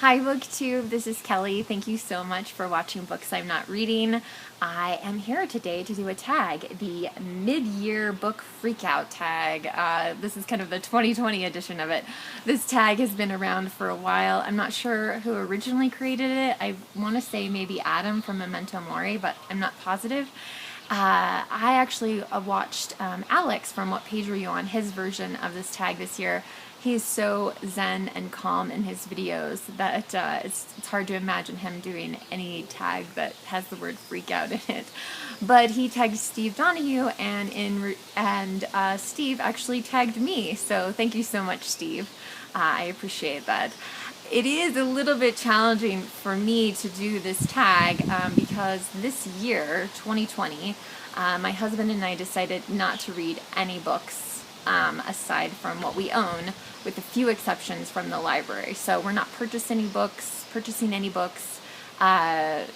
Hi BookTube, this is Kelly. Thank you so much for watching Books I'm Not Reading. I am here today to do a tag, the mid-year book freakout tag. This is kind of the 2020 edition of it. This tag has been around for a while. I'm not sure who originally created it. I want to say maybe Adam from Memento Mori, but I'm not positive. I actually watched Alex from What Page Were You On, his version of this tag this year. He's so zen and calm in his videos that it's hard to imagine him doing any tag that has the word freak out in it. But he tagged Steve Donahue, and Steve actually tagged me, so thank you so much, Steve. I appreciate that. It is a little bit challenging for me to do this tag because this year, 2020, my husband and I decided not to read any books aside from what we own, with a few exceptions from the library. So we're not purchasing any books, and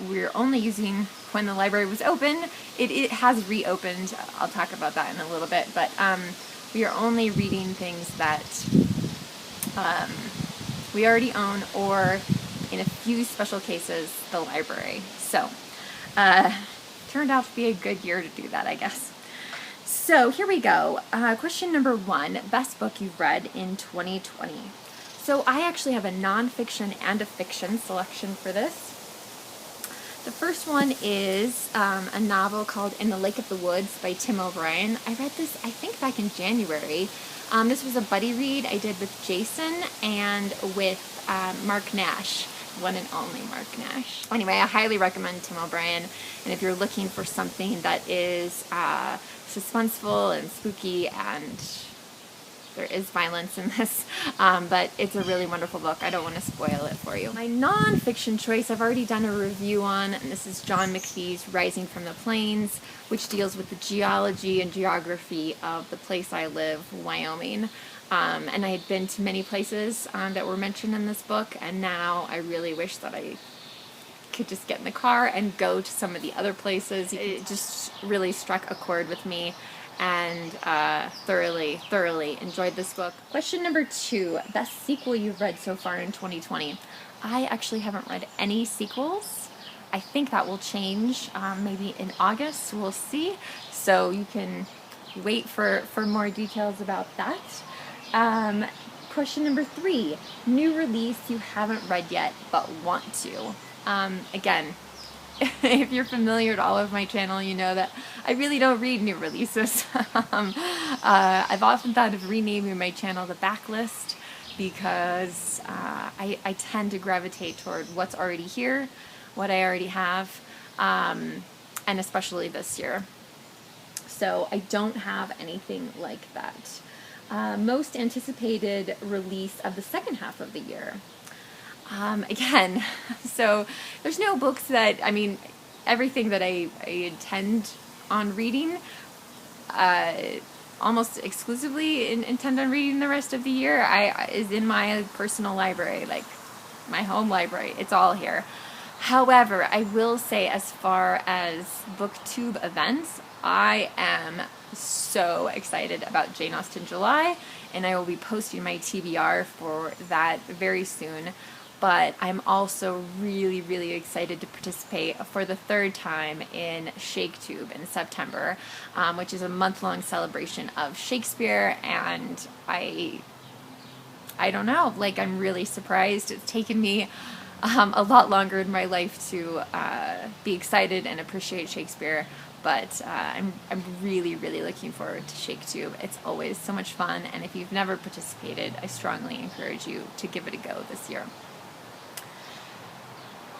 we're only using when the library was open. It has reopened. I'll talk about that in a little bit, but we are only reading things that we already own, or in a few special cases, the library. So turned out to be a good year to do that, I guess. So here we go. Question number 1, best book you've read in 2020. So I actually have a nonfiction and a fiction selection for this. The first one is a novel called In the Lake of the Woods by Tim O'Brien. I read this, I think, back in January. This was a buddy read I did with Jason and with Mark Nash, one and only Mark Nash. Anyway, I highly recommend Tim O'Brien, and if you're looking for something that is suspenseful and spooky, and there is violence in this, but it's a really wonderful book. I don't want to spoil it for you. My non-fiction choice I've already done a review on, and this is John McPhee's Rising from the Plains, which deals with the geology and geography of the place I live, Wyoming. And I had been to many places that were mentioned in this book, and now I really wish that I could just get in the car and go to some of the other places. It just really struck a chord with me, and thoroughly enjoyed this book. Question number 2, best sequel you've read so far in 2020. I actually haven't read any sequels. I think that will change maybe in August, we'll see. So you can wait for more details about that. Question number 3, new release you haven't read yet but want to. Again, if you're familiar with all of my channel, you know that I really don't read new releases. I've often thought of renaming my channel The Backlist, because I tend to gravitate toward what's already here, what I already have, and especially this year. So I don't have anything like that. Most anticipated release of the second half of the year. Again, so there's no books that, I mean, everything that I intend on reading, almost exclusively intend on reading the rest of the year, is in my personal library, like my home library. It's all here. However, I will say, as far as BookTube events, I am so excited about Jane Austen July, and I will be posting my TBR for that very soon. But I'm also really excited to participate for the 3rd time in SIGH in September, which is a month-long celebration of Shakespeare, and I don't know, like, I'm really surprised. It's taken me a lot longer in my life to be excited and appreciate Shakespeare, but I'm really looking forward to SIGH. It's always so much fun, and if you've never participated, I strongly encourage you to give it a go this year.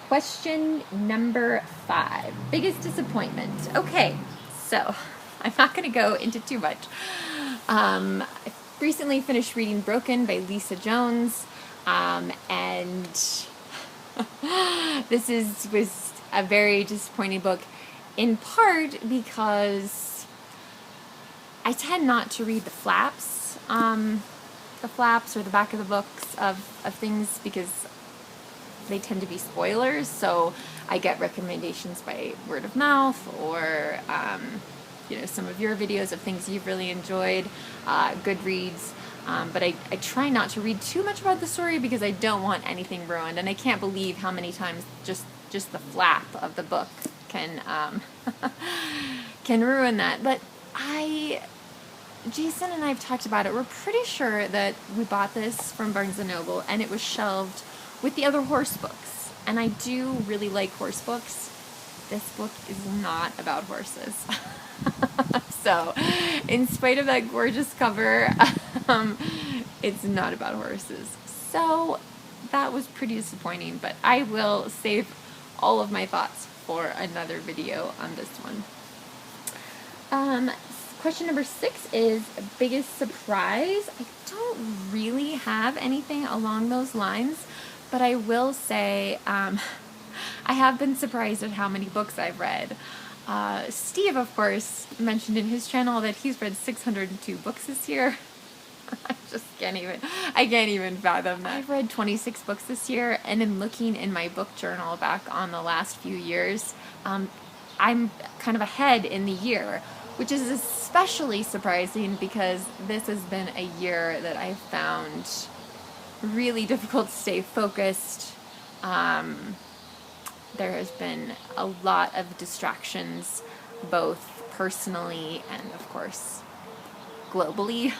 Question number 5, biggest disappointment. Okay, so I'm not going to go into too much. I recently finished reading Broken by Lisa Jones, and this was a very disappointing book, in part because I tend not to read the flaps or the back of the books of things, because they tend to be spoilers. So I get recommendations by word of mouth, or some of your videos of things you've really enjoyed, Goodreads, But I try not to read too much about the story because I don't want anything ruined, and I can't believe how many times just the flap of the book can can ruin that. But Jason and I have talked about it. We're pretty sure that we bought this from Barnes & Noble, and it was shelved with the other horse books. And I do really like horse books. This book is not about horses. So, in spite of that gorgeous cover, it's not about horses. So, that was pretty disappointing, but I will save all of my thoughts for another video on this one. Question number 6 is biggest surprise. I don't really have anything along those lines, but I will say I have been surprised at how many books I've read. Steve, of course, mentioned in his channel that he's read 602 books this year. I can't even fathom that. I've read 26 books this year, and in looking in my book journal back on the last few years, I'm kind of ahead in the year, which is especially surprising because this has been a year that I've found really difficult to stay focused. There has been a lot of distractions, both personally and, of course, globally.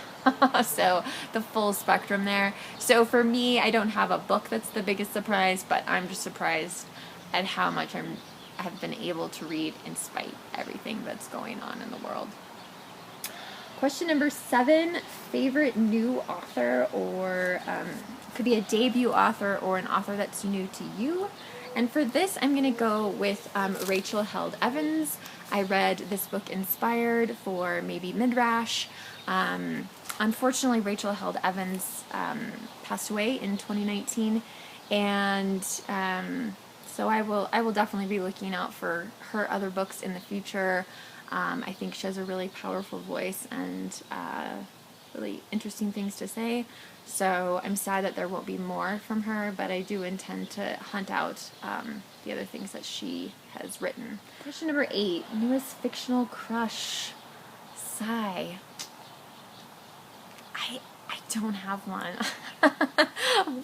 So the full spectrum there. So for me, I don't have a book that's the biggest surprise, but I'm just surprised at how much I have been able to read in spite everything that's going on in the world. Question number 7, favorite new author, or could be a debut author or an author that's new to you. And for this, I'm going to go with Rachel Held Evans. I read this book inspired for maybe Midrash. Unfortunately, Rachel Held Evans passed away in 2019, and so I will definitely be looking out for her other books in the future. I think she has a really powerful voice and really interesting things to say. So I'm sad that there won't be more from her, but I do intend to hunt out the other things that she has written. Question number 8, newest fictional crush. SIGH. I don't have one.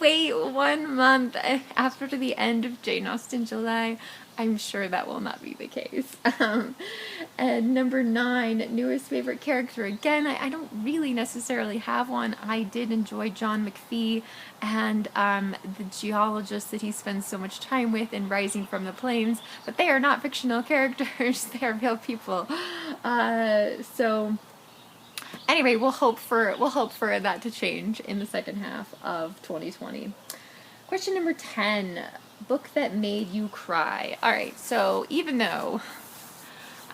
Wait 1 month after the end of Jane Austen July. I'm sure that will not be the case. And number 9, newest favorite character. Again, I don't really necessarily have one. I did enjoy John McPhee and the geologist that he spends so much time with in Rising from the Plains, but they are not fictional characters. They are real people. So anyway, we'll hope for that to change in the second half of 2020. Question number 10. Book that made you cry. Alright, so even though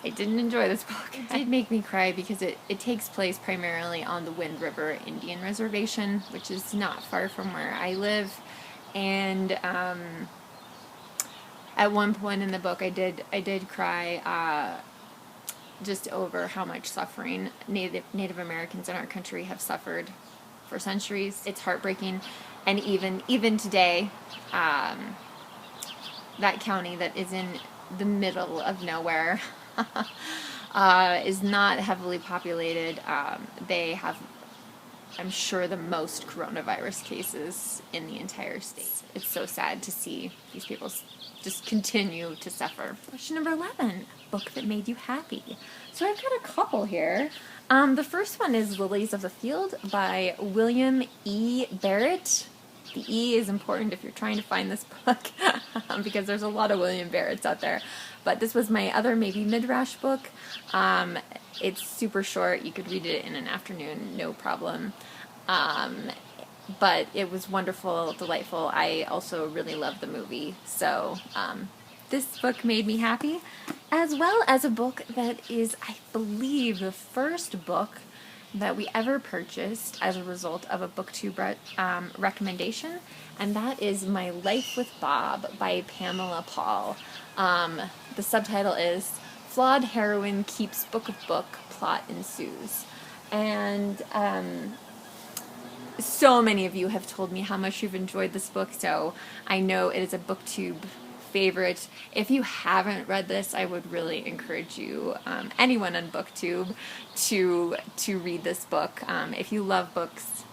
I didn't enjoy this book, it did make me cry because it takes place primarily on the Wind River Indian Reservation, which is not far from where I live. And at one point in the book I did cry just over how much suffering Native Americans in our country have suffered for centuries. It's heartbreaking. And even today, that county that is in the middle of nowhere is not heavily populated. They have, I'm sure, the most coronavirus cases in the entire state. It's so sad to see these people just continue to suffer. Question number 11, book that made you happy. So I've got a couple here. The first one is Lilies of the Field by William E. Barrett. The E is important if you're trying to find this book because there's a lot of William Barretts out there. But this was my other maybe Midrash book. It's super short. You could read it in an afternoon, no problem. But it was wonderful, delightful. I also really loved the movie. So this book made me happy, as well as a book that is, I believe, the first book that we ever purchased as a result of a BookTube recommendation, and that is My Life with Bob by Pamela Paul. The subtitle is Flawed Heroine Keeps Book of Book, Plot Ensues. And so many of you have told me how much you've enjoyed this book, so I know it is a BookTube favorite. If you haven't read this, I would really encourage you, anyone on BookTube, to read this book. If you love books,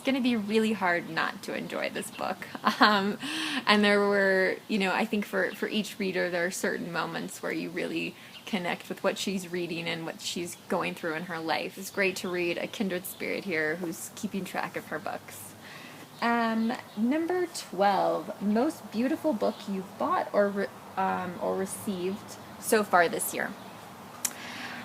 going to be really hard not to enjoy this book. And there were, you know, I think for each reader, there are certain moments where you really connect with what she's reading and what she's going through in her life. It's great to read a kindred spirit here who's keeping track of her books. Number 12, most beautiful book you've bought or received so far this year.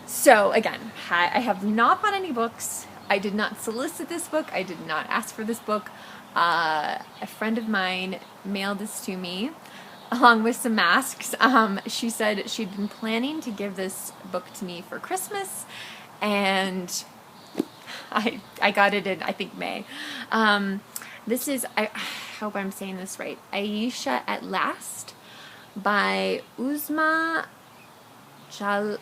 So again, I have not bought any books. I did not solicit this book. I did not ask for this book. A friend of mine mailed this to me along with some masks. She said she'd been planning to give this book to me for Christmas, and I got it in, I think, May. This is, I hope I'm saying this right, Ayesha at Last by Uzma Jalaluddin?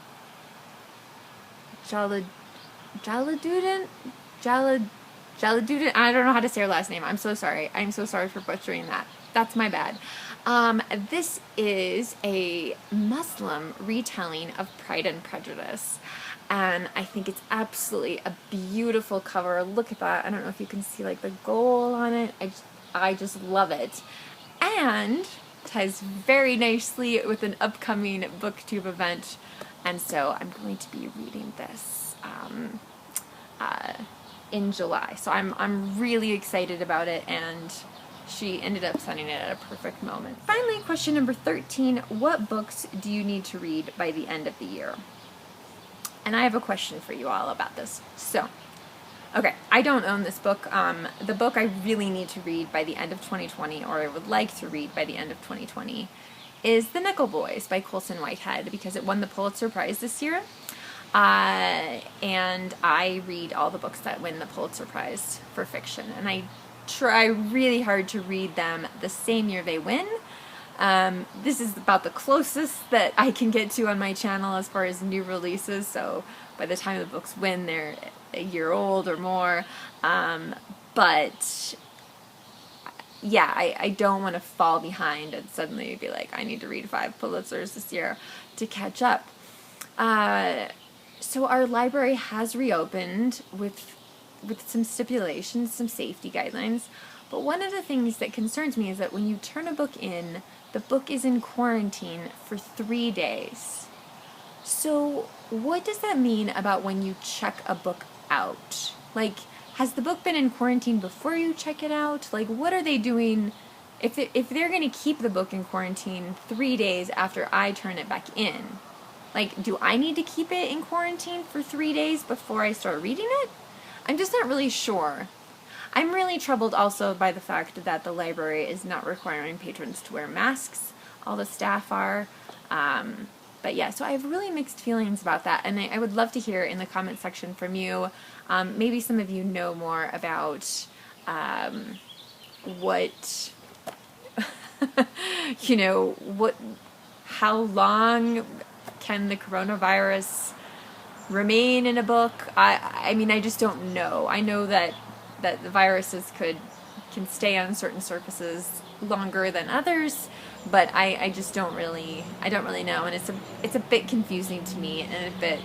Jalaluddin? I don't know how to say her last name. I'm so sorry. I'm so sorry for butchering that. That's my bad. This is a Muslim retelling of Pride and Prejudice. And I think it's absolutely a beautiful cover. Look at that. I don't know if you can see like the gold on it. I just love it. And ties very nicely with an upcoming booktube event. And so I'm going to be reading this in July. So I'm really excited about it, and she ended up sending it at a perfect moment. Finally, question number 13, what books do you need to read by the end of the year? And I have a question for you all about this. So, okay, I don't own this book. The book I really need to read by the end of 2020, or I would like to read by the end of 2020, is The Nickel Boys by Colson Whitehead, because it won the Pulitzer Prize this year. And I read all the books that win the Pulitzer Prize for fiction, and I try really hard to read them the same year they win. This is about the closest that I can get to on my channel as far as new releases, so by the time the books win, they're a year old or more. But yeah, I don't want to fall behind and suddenly be like, I need to read 5 Pulitzers this year to catch up. So our library has reopened with some stipulations, some safety guidelines. But one of the things that concerns me is that when you turn a book in, the book is in quarantine for 3 days. So what does that mean about when you check a book out? Like, has the book been in quarantine before you check it out? Like, what are they doing if they're going to keep the book in quarantine 3 days after I turn it back in? Like, do I need to keep it in quarantine for 3 days before I start reading it? I'm just not really sure. I'm really troubled also by the fact that the library is not requiring patrons to wear masks. All the staff are. But yeah, so I have really mixed feelings about that, and I would love to hear in the comment section from you. Maybe some of you know more about what, you know, how long can the coronavirus remain in a book? I mean, I just don't know. I know that the viruses can stay on certain surfaces longer than others, but I just don't really know, and it's a bit confusing to me, and a bit,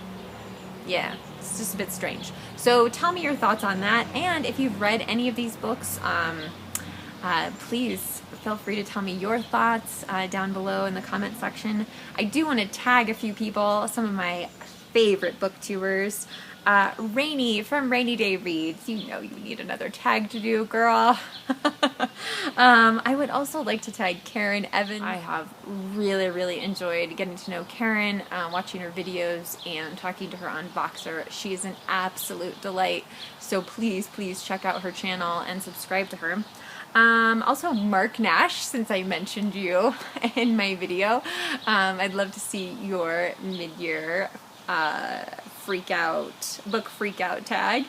yeah, it's just a bit strange. So tell me your thoughts on that, and if you've read any of these books, please feel free to tell me your thoughts down below in the comment section. I do want to tag a few people, some of my favorite booktubers. Rainy from Rainy Day Reads, you know you need another tag to do, girl. I would also like to tag Karen Evans. I have really enjoyed getting to know Karen, watching her videos and talking to her on Voxer. She is an absolute delight, so please check out her channel and subscribe to her. Also Mark Nash, since I mentioned you in my video. I'd love to see your mid-year book freakout tag,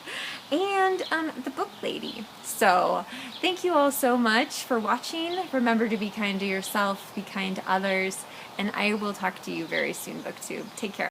and the book lady. So thank you all so much for watching. Remember to be kind to yourself, be kind to others, and I will talk to you very soon, booktube. Take care.